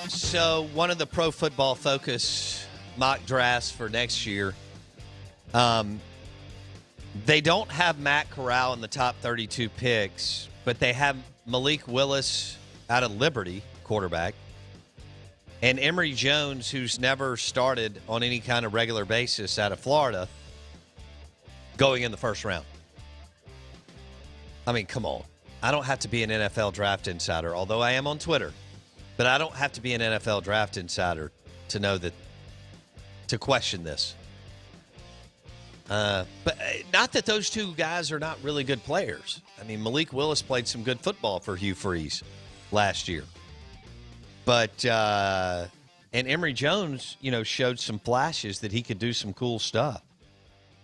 So one of the Pro Football Focus mock drafts for next year, they don't have Matt Corral in the top 32 picks, but they have Malik Willis out of Liberty, quarterback, and Emory Jones, who's never started on any kind of regular basis out of Florida, going in the first round. I mean, come on. I don't have to be an NFL draft insider, although I am on Twitter. But I don't have to be an NFL draft insider to know that, to question this. But not that those two guys are not really good players. I mean, Malik Willis played some good football for Hugh Freeze last year. But, and Emory Jones, showed some flashes that he could do some cool stuff.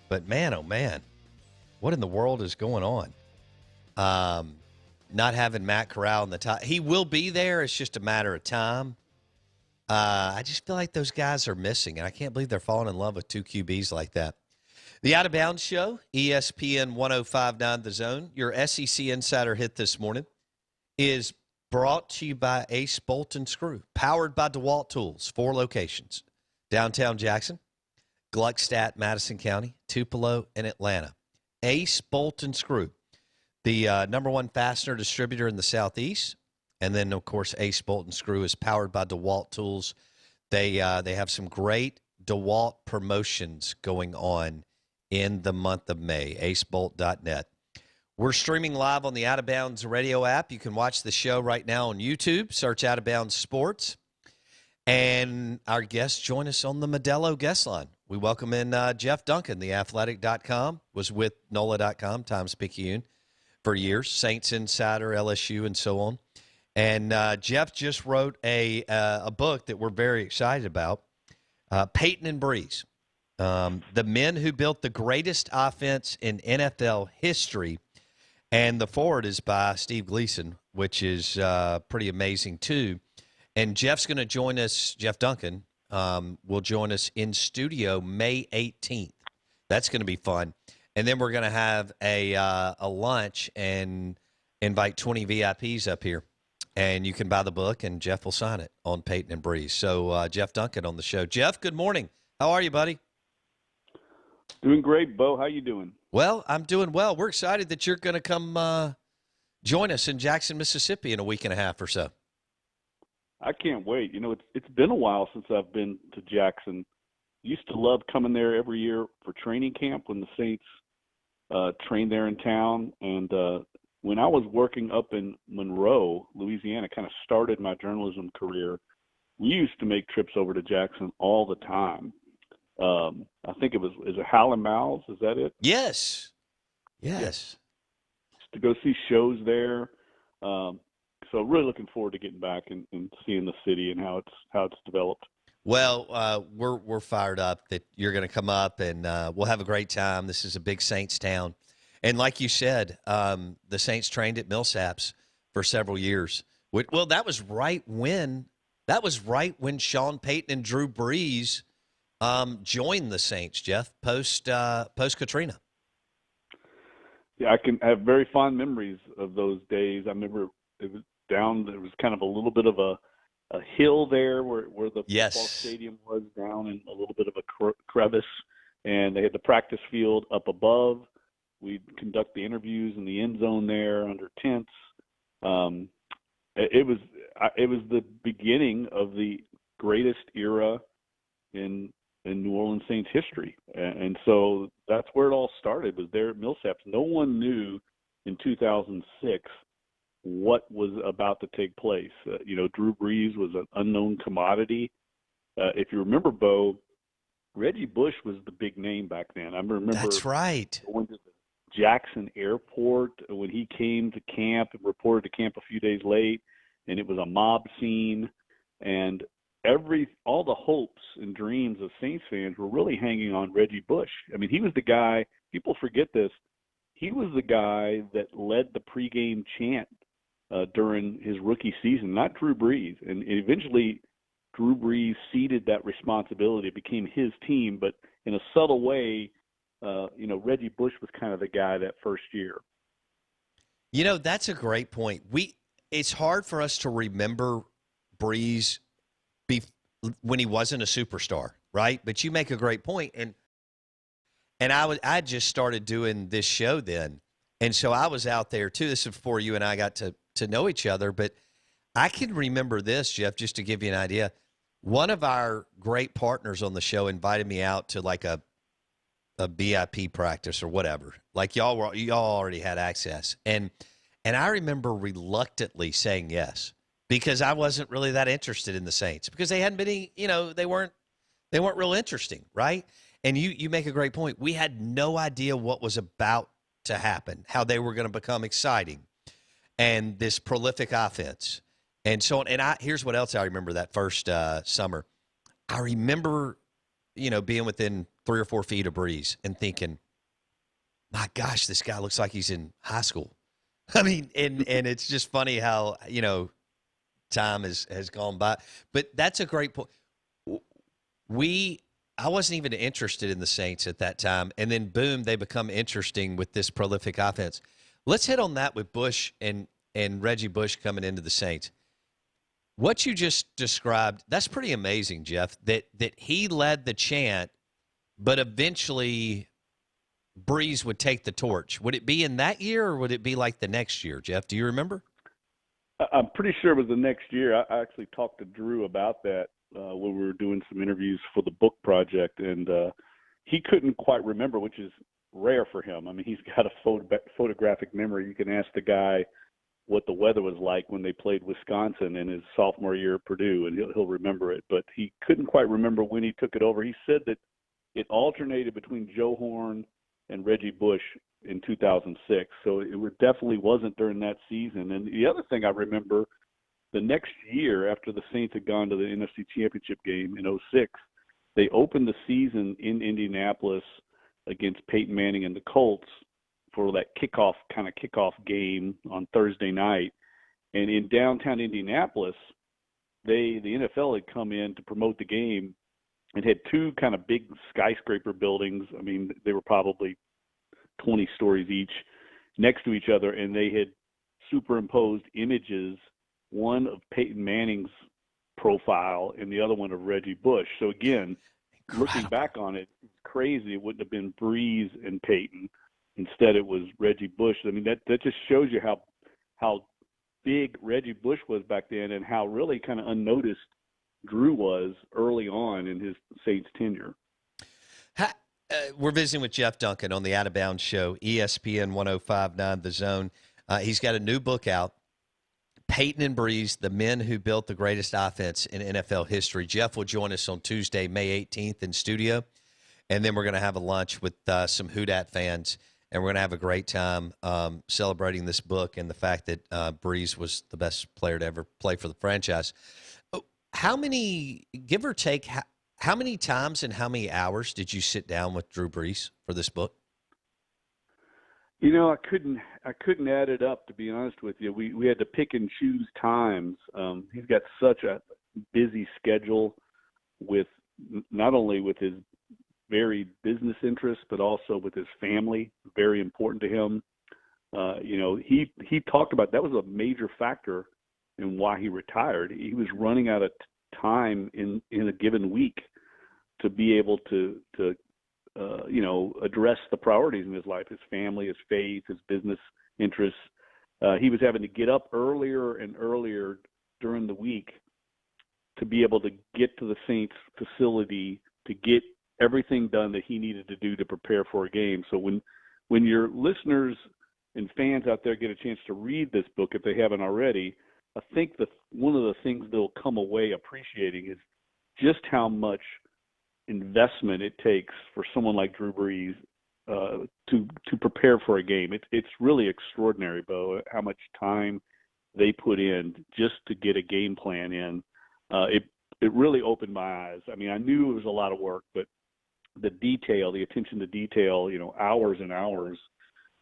But man, oh man, what in the world is going on? Not having Matt Corral in the top. He will be there. It's just a matter of time. I just feel like those guys are missing, and I can't believe they're falling in love with two QBs like that. The Out of Bounds Show, ESPN 105.9 The Zone, your SEC Insider hit this morning, is brought to you by Ace Bolt and Screw, powered by DeWalt Tools, 4 locations, downtown Jackson, Gluckstadt, Madison County, Tupelo, and Atlanta. Ace Bolt and Screw, the number one fastener distributor in the Southeast. And then, of course, Ace Bolt and Screw is powered by DeWalt Tools. They have some great DeWalt promotions going on in the month of May, acebolt.net. We're streaming live on the Out of Bounds radio app. You can watch the show right now on YouTube. Search Out of Bounds Sports. And our guests join us on the Modelo guest line. We welcome in Jeff Duncan, theathletic.com, was with NOLA.com, Times-Picayune, for years, Saints Insider, LSU, and so on. And Jeff just wrote a book that we're very excited about, Payton and Brees, the men who built the greatest offense in NFL history. And the forward is by Steve Gleason, which is pretty amazing, too. And Jeff's going to join us, Jeff Duncan, will join us in studio May 18th. That's going to be fun. And then we're going to have a lunch and invite 20 VIPs up here. And you can buy the book, and Jeff will sign it on Payton and Brees. So Jeff Duncan on the show. Jeff, good morning. How are you, buddy? Doing great, Bo. How you doing? Well, I'm doing well. We're excited that you're going to come join us in Jackson, Mississippi in a week and a half or so. I can't wait. It's been a while since I've been to Jackson. Used to love coming there every year for training camp when the Saints trained there in town. And when I was working up in Monroe, Louisiana, kind of started my journalism career, we used to make trips over to Jackson all the time. I think is it Hal and Mal's? Is that it? Yes. To go see shows there. So really looking forward to getting back and seeing the city and how it's developed. Well, we're fired up that you're going to come up, and we'll have a great time. This is a big Saints town. And like you said, the Saints trained at Milsaps for several years. Well, that was right when Sean Payton and Drew Brees joined the Saints, Jeff, post Katrina. Yeah, I can have very fond memories of those days. I remember it was kind of a little bit of a hill there where the football stadium was, down in a little bit of a crevice, and they had the practice field up above. We'd conduct the interviews in the end zone there under tents. It was the beginning of the greatest era in New Orleans Saints history, and so that's where it all started, was there at Milsaps. No one knew in 2006 what was about to take place. Drew Brees was an unknown commodity. If you remember, Bo, Reggie Bush was the big name back then. I remember. That's right. Going to the Jackson Airport when he came to camp and reported to camp a few days late, and it was a mob scene, and all the hopes and dreams of Saints fans were really hanging on Reggie Bush. I mean, he was the guy. People forget this. He was the guy that led the pregame chant during his rookie season, not Drew Brees. And eventually, Drew Brees ceded that responsibility. It became his team, but in a subtle way, Reggie Bush was kind of the guy that first year. That's a great point. It's hard for us to remember Brees when he wasn't a superstar, right? But you make a great point, and I just started doing this show then, and so I was out there too. This is before you and I got to know each other, but I can remember this, Jeff, just to give you an idea. One of our great partners on the show invited me out to like a BIP practice or whatever. Like y'all already had access, and I remember reluctantly saying yes because I wasn't really that interested in the Saints because they hadn't been, they weren't real interesting, right? And you make a great point. We had no idea what was about to happen, how they were going to become exciting, and this prolific offense, and so on. And here's what else I remember that first summer. I remember, being within 3 or 4 feet of Brees and thinking, my gosh, this guy looks like he's in high school. I mean, and it's just funny how, time has gone by. But that's a great point. I wasn't even interested in the Saints at that time. And then, boom, they become interesting with this prolific offense. Let's hit on that with Bush and Reggie Bush coming into the Saints. What you just described, that's pretty amazing, Jeff, that he led the chant, but eventually Brees would take the torch. Would it be in that year or would it be like the next year, Jeff? Do you remember? I'm pretty sure it was the next year. I actually talked to Drew about that when we were doing some interviews for the book project, and he couldn't quite remember, which is rare for him. I mean, he's got a photographic memory. You can ask the guy what the weather was like when they played Wisconsin in his sophomore year at Purdue, and he'll remember it. But he couldn't quite remember when he took it over. He said that it alternated between Joe Horn and Reggie Bush in 2006. So it definitely wasn't during that season. And the other thing I remember, the next year after the Saints had gone to the NFC Championship game in 2006, they opened the season in Indianapolis against Peyton Manning and the Colts for that kickoff game on Thursday night. And in downtown Indianapolis, the NFL had come in to promote the game and had 2 kind of big skyscraper buildings. I mean, they were probably 20 stories each next to each other, and they had superimposed images, one of Peyton Manning's profile and the other one of Reggie Bush. So again, looking back on it, it's crazy it wouldn't have been Brees and Peyton. Instead, it was Reggie Bush. I mean, that just shows you how big Reggie Bush was back then and how really kind of unnoticed Drew was early on in his Saints tenure. We're visiting with Jeff Duncan on the Out of Bounds Show, ESPN 105.9 The Zone. He's got a new book out, Peyton and Brees, The Men Who Built the Greatest Offense in NFL History. Jeff will join us on Tuesday, May 18th in studio, and then we're going to have a lunch with some Houdat fans. And we're going to have a great time celebrating this book and the fact that Brees was the best player to ever play for the franchise. How many, give or take, how many times and how many hours did you sit down with Drew Brees for this book? I couldn't add it up, to be honest with you. We had to pick and choose times. He's got such a busy schedule with not only with his varied business interests, but also with his family, very important to him. He talked about that was a major factor in why he retired. He was running out of time in a given week to be able to address the priorities in his life, his family, his faith, his business interests. He was having to get up earlier and earlier during the week to be able to get to the Saints facility to get everything done that he needed to do to prepare for a game. So when your listeners and fans out there get a chance to read this book, if they haven't already, I think that one of the things they'll come away appreciating is just how much investment it takes for someone like Drew Brees to prepare for a game. It's really extraordinary, Bo, how much time they put in just to get a game plan in. It really opened my eyes. I mean, I knew it was a lot of work, but the detail, the attention to detail, hours and hours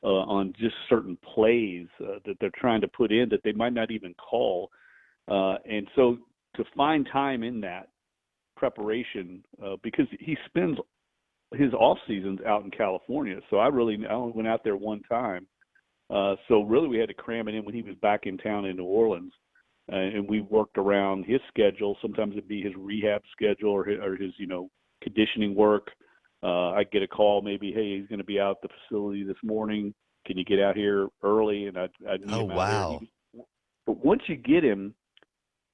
on just certain plays that they're trying to put in that they might not even call. And so to find time in that preparation, because he spends his off season's out in California. So I only went out there one time. So really we had to cram it in when he was back in town in New Orleans. And we worked around his schedule. Sometimes it'd be his rehab schedule or his conditioning work. I'd get a call maybe, hey, he's going to be out at the facility this morning. Can you get out here early? And I'd meet him out wow. there. But once you get him,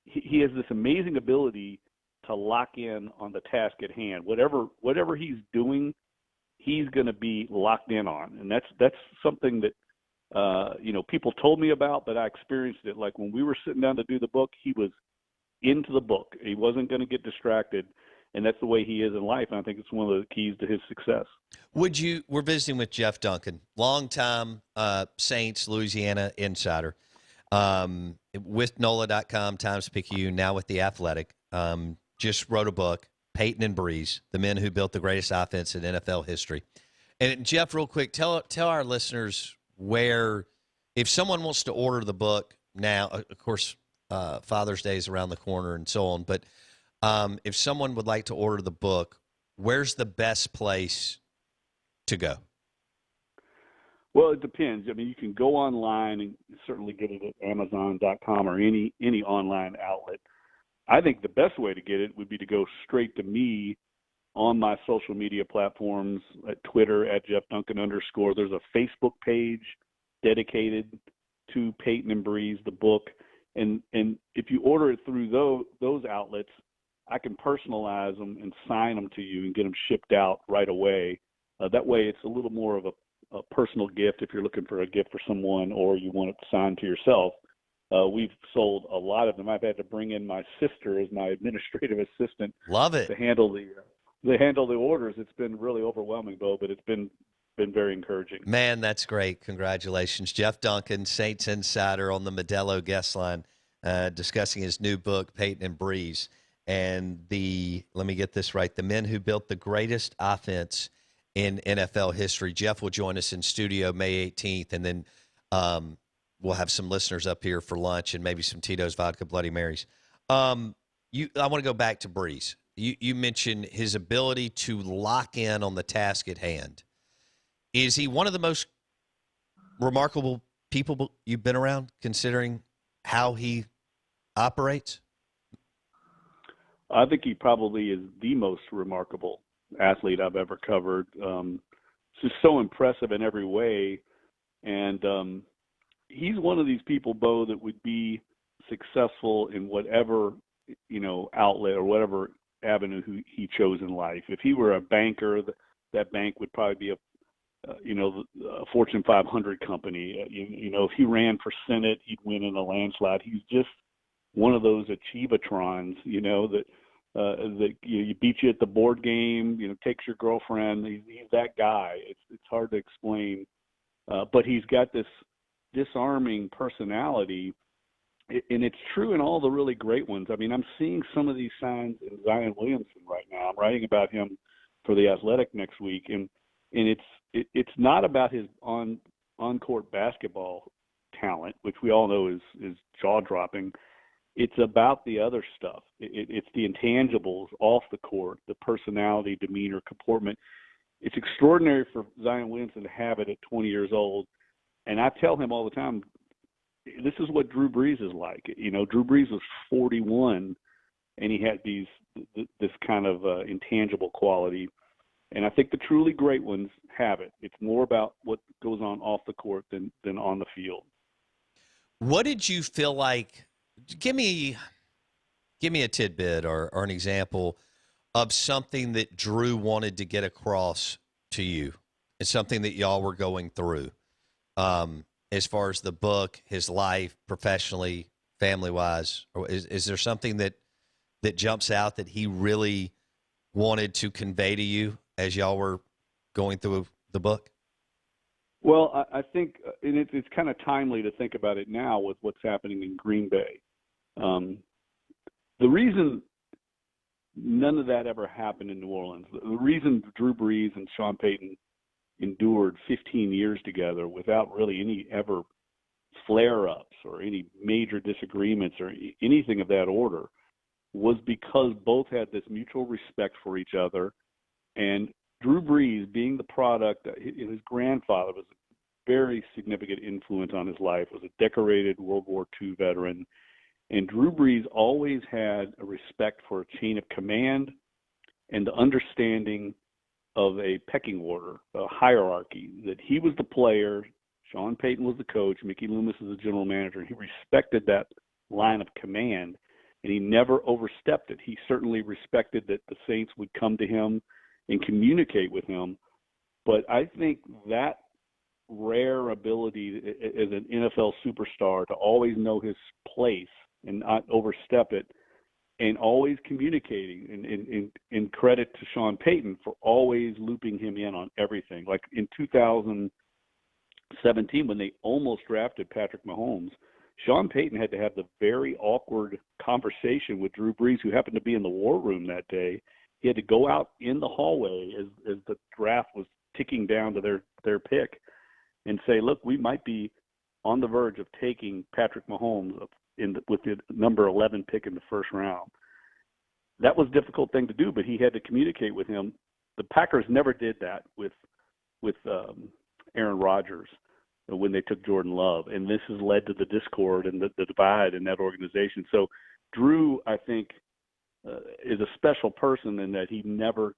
he has this amazing ability to lock in on the task at hand. Whatever he's doing, he's going to be locked in on. And that's something that people told me about, but I experienced it. Like when we were sitting down to do the book, he was into the book. He wasn't going to get distracted, and that's the way he is in life. And I think it's one of the keys to his success. We're visiting with Jeff Duncan, longtime Saints, Louisiana insider, with NOLA.com, Times-Picayune, now with The Athletic. Just wrote a book, Payton and Brees, the men who built the greatest offense in NFL history. And Jeff, real quick, tell our listeners where, if someone wants to order the book now, of course, Father's Day is around the corner and so on, but if someone would like to order the book, where's the best place to go? Well, it depends. I mean, you can go online and certainly get it at Amazon.com or any online outlet. I think the best way to get it would be to go straight to me on my social media platforms, at Twitter, at Jeff Duncan _. There's a Facebook page dedicated to Payton and Brees, the book. And if you order it through those outlets, I can personalize them and sign them to you and get them shipped out right away. That way it's a little more of a personal gift if you're looking for a gift for someone or you want it signed to yourself. We've sold a lot of them. I've had to bring in my sister as my administrative assistant. Love it. To handle the orders. It's been really overwhelming, though, but it's been very encouraging. Man, that's great. Congratulations. Jeff Duncan, Saints insider, on the Modelo guest line, discussing his new book, Payton and Brees, and let me get this right, the men who built the greatest offense in NFL history. Jeff will join us in studio May 18th, and then we'll have some listeners up here for lunch and maybe some Tito's Vodka Bloody Marys. I want to go back to Brees. You mentioned his ability to lock in on the task at hand. Is he one of the most remarkable people you've been around, considering how he operates? I think he probably is the most remarkable athlete I've ever covered. Just so impressive in every way. And he's one of these people, Bo, that would be successful in whatever, outlet or whatever avenue he chose in life. If he were a banker, that bank would probably be a Fortune 500 company. If he ran for Senate, he'd win in a landslide. He's just one of those achievatrons, that you beat you at the board game, takes your girlfriend. He's that guy. It's hard to explain, but he's got this disarming personality. And it's true in all the really great ones. I mean, I'm seeing some of these signs in Zion Williamson right now. I'm writing about him for The Athletic next week, and it's not about his on-court basketball talent, which we all know is jaw-dropping. It's about the other stuff. It's the intangibles off the court, the personality, demeanor, comportment. It's extraordinary for Zion Williamson to have it at 20 years old. And I tell him all the time, this is what Drew Brees is like. Drew Brees was 41, and he had this kind of intangible quality. And I think the truly great ones have it. It's more about what goes on off the court than on the field. What did you feel like? Give me a tidbit or an example of something that Drew wanted to get across to you. It's something that y'all were going through. As far as the book, his life, professionally, family-wise, or is there something that jumps out that he really wanted to convey to you as y'all were going through the book? Well, I think, and it's kind of timely to think about it now with what's happening in Green Bay. The reason none of that ever happened in New Orleans, the reason Drew Brees and Sean Payton endured 15 years together without really any ever flare-ups or any major disagreements or anything of that order was because both had this mutual respect for each other and Drew Brees being the product, his grandfather was a very significant influence on his life, was a decorated World War II veteran. And Drew Brees always had a respect for a chain of command and the understanding of a pecking order, a hierarchy, that he was the player, Sean Payton was the coach, Mickey Loomis is the general manager, and he respected that line of command, and he never overstepped it. He certainly respected that the Saints would come to him and communicate with him, but I think that rare ability as an NFL superstar to always know his place and not overstep it, and always communicating, and credit to Sean Payton for always looping him in on everything. Like in 2017, when they almost drafted Patrick Mahomes, Sean Payton had to have the very awkward conversation with Drew Brees, who happened to be in the war room that day. He had to go out in the hallway as the draft was ticking down to their pick and say, look, we might be on the verge of taking Patrick Mahomes with the number 11 pick in the first round. That was a difficult thing to do, but he had to communicate with him. The Packers never did that with Aaron Rodgers when they took Jordan Love, and this has led to the discord and the divide in that organization. So Drew, I think, is a special person in that he never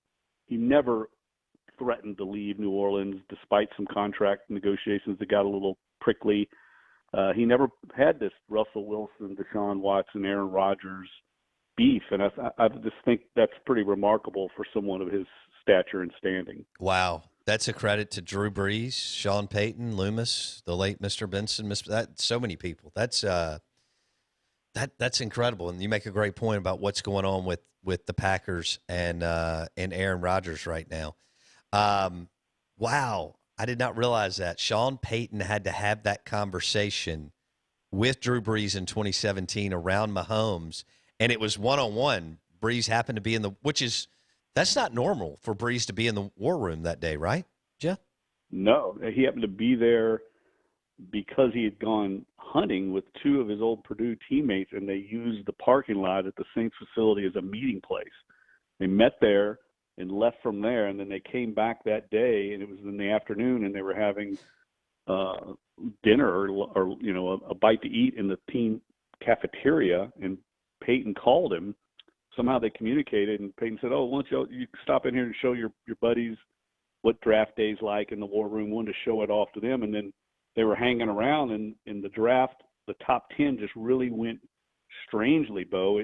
threatened to leave New Orleans despite some contract negotiations that got a little prickly. He never had this Russell Wilson, Deshaun Watson, Aaron Rodgers beef, and I just think that's pretty remarkable for someone of his stature and standing. Wow. That's a credit to Drew Brees, Sean Payton, Loomis, the late Mr. Benson, so many people. That's incredible, and you make a great point about what's going on with the Packers and Aaron Rodgers right now. Wow, I did not realize that Sean Payton had to have that conversation with Drew Brees in 2017 around Mahomes, and it was one-on-one. Brees happened to be that's not normal for Brees to be in the war room that day, right, Jeff? No, he happened to be there because he had gone hunting with two of his old Purdue teammates, and they used the parking lot at the Saints facility as a meeting place. They met there and left from there, and then they came back that day, and it was in the afternoon, and they were having dinner or a bite to eat in the team cafeteria, and Peyton called him. Somehow they communicated, and Peyton said, "Oh, why don't you stop in here and show your buddies what draft day's like in the war room?" Wanted to show it off to them, and then they were hanging around, and in the draft, the top 10 just really went strangely, Bo.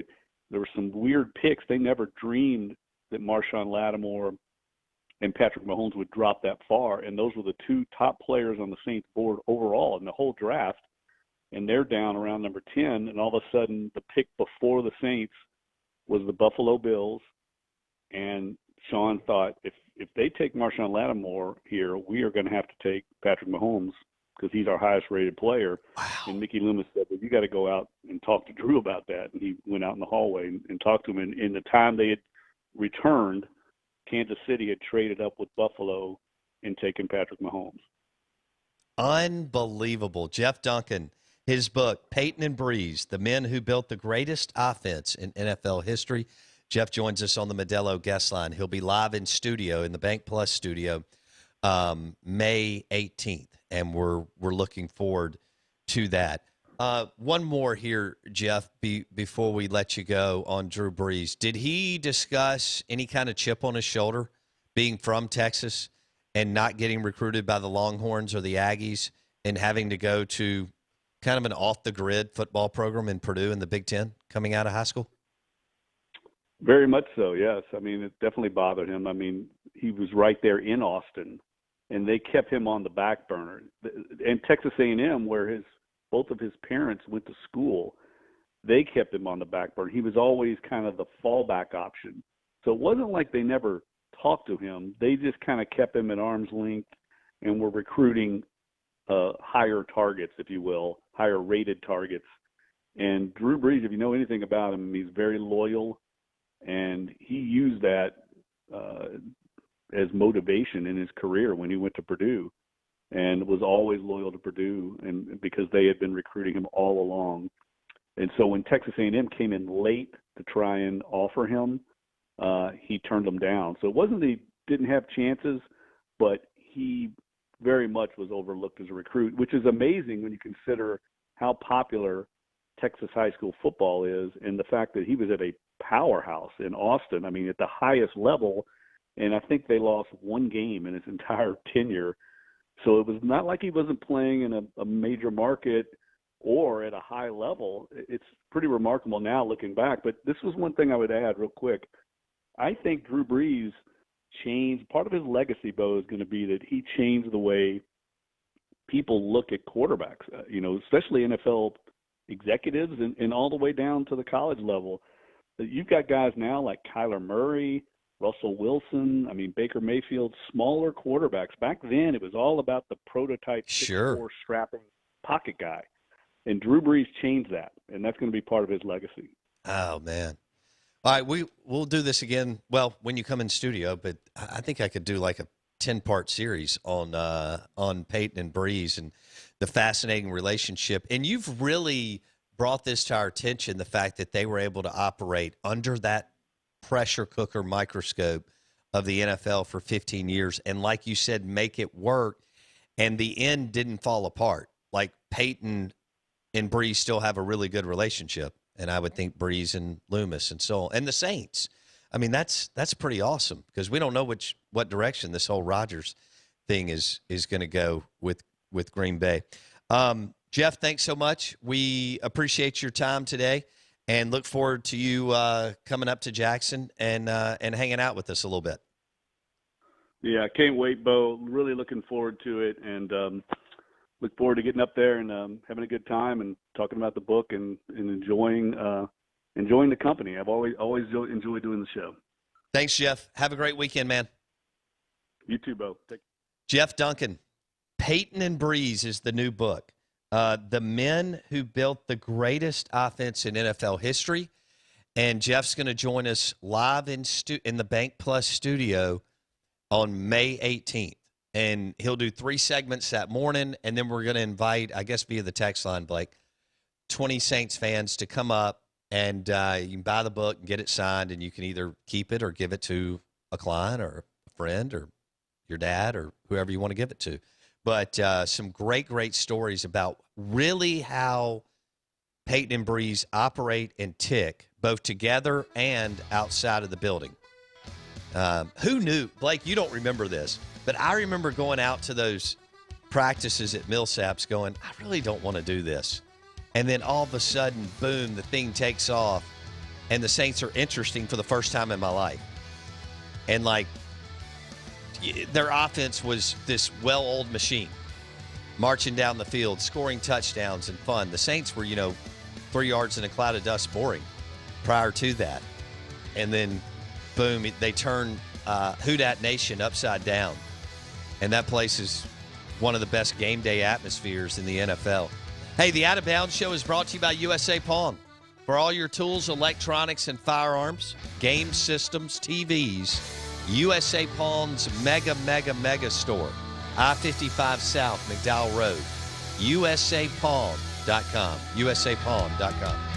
There were some weird picks. They never dreamed that Marshawn Lattimore and Patrick Mahomes would drop that far, and those were the two top players on the Saints board overall in the whole draft, and they're down around number 10, and all of a sudden the pick before the Saints was the Buffalo Bills, and Sean thought, if they take Marshawn Lattimore here, we are going to have to take Patrick Mahomes because he's our highest-rated player. Wow. And Mickey Loomis said, well, you got to go out and talk to Drew about that. And he went out in the hallway and talked to him. And in the time they had returned, Kansas City had traded up with Buffalo and taken Patrick Mahomes. Unbelievable. Jeff Duncan, his book, Peyton and Brees, The Men Who Built the Greatest Offense in NFL History. Jeff joins us on the Modelo guest line. He'll be live in studio, in the Bank Plus studio, May 18th, and we're looking forward to that. One more here, Jeff, before we let you go on Drew Brees. Did he discuss any kind of chip on his shoulder, being from Texas and not getting recruited by the Longhorns or the Aggies and having to go to kind of an off-the-grid football program in Purdue in the Big Ten coming out of high school? Very much so, yes. I mean, it definitely bothered him. I mean, he was right there in Austin, and they kept him on the back burner. And Texas A&M, where both of his parents went to school, they kept him on the back burner. He was always kind of the fallback option. So it wasn't like they never talked to him. They just kind of kept him at arm's length and were recruiting higher targets, if you will, higher rated targets. And Drew Brees, if you know anything about him, he's very loyal, and he used that as motivation in his career when he went to Purdue, and was always loyal to Purdue, and because they had been recruiting him all along. And so when Texas A&M came in late to try and offer him, he turned them down. So it wasn't that he didn't have chances, but he very much was overlooked as a recruit, which is amazing when you consider how popular Texas high school football is and the fact that he was at a powerhouse in Austin, I mean, at the highest level, and I think they lost one game in his entire tenure. So it was not like he wasn't playing in a major market or at a high level. It's pretty remarkable now looking back. But this was one thing I would add real quick. I think Drew Brees changed – part of his legacy, Bo, is going to be that he changed the way people look at quarterbacks, especially NFL executives and all the way down to the college level. You've got guys now like Kyler Murray, Russell Wilson, Baker Mayfield, smaller quarterbacks. Back then, it was all about the prototype 6'4" strapping pocket guy. And Drew Brees changed that, and that's going to be part of his legacy. Oh, man. All right, we'll do this again, well, when you come in studio, but I think I could do like a 10-part series on Peyton and Brees and the fascinating relationship. And you've really brought this to our attention, the fact that they were able to operate under that pressure cooker microscope of the NFL for 15 years. And like you said, make it work. And the end didn't fall apart. Like Peyton and Brees still have a really good relationship. And I would think Brees and Loomis and so on. And the Saints. That's pretty awesome because we don't know what direction this whole Rodgers thing is going to go with Green Bay. Jeff, thanks so much. We appreciate your time today and look forward to you coming up to Jackson and hanging out with us a little bit. Yeah, I can't wait, Bo. Really looking forward to it, and look forward to getting up there and having a good time and talking about the book and enjoying the company. I've always enjoyed doing the show. Thanks, Jeff. Have a great weekend, man. You too, Bo. Jeff Duncan, Peyton and Brees is the new book. The men who built the greatest offense in NFL history. And Jeff's going to join us live in the Bank Plus studio on May 18th. And he'll do 3 segments that morning, and then we're going to invite, I guess via the text line, Blake, 20 Saints fans to come up, and you can buy the book and get it signed, and you can either keep it or give it to a client or a friend or your dad or whoever you want to give it to. But some great, great stories about really how Peyton and Brees operate and tick, both together and outside of the building. Who knew? Blake, you don't remember this, but I remember going out to those practices at Milsaps going, I really don't want to do this. And then all of a sudden, boom, the thing takes off, and the Saints are interesting for the first time in my life. And, their offense was this well-oiled machine, marching down the field, scoring touchdowns and fun. The Saints were, 3 yards in a cloud of dust boring prior to that. And then, boom, they turned Houdat Nation upside down. And that place is one of the best game day atmospheres in the NFL. Hey, the Out of Bounds Show is brought to you by USA Pawn. For all your tools, electronics, and firearms, game systems, TVs, USA Pawn's mega store. I-55 South, McDowell Road. USAPawn.com. USAPawn.com.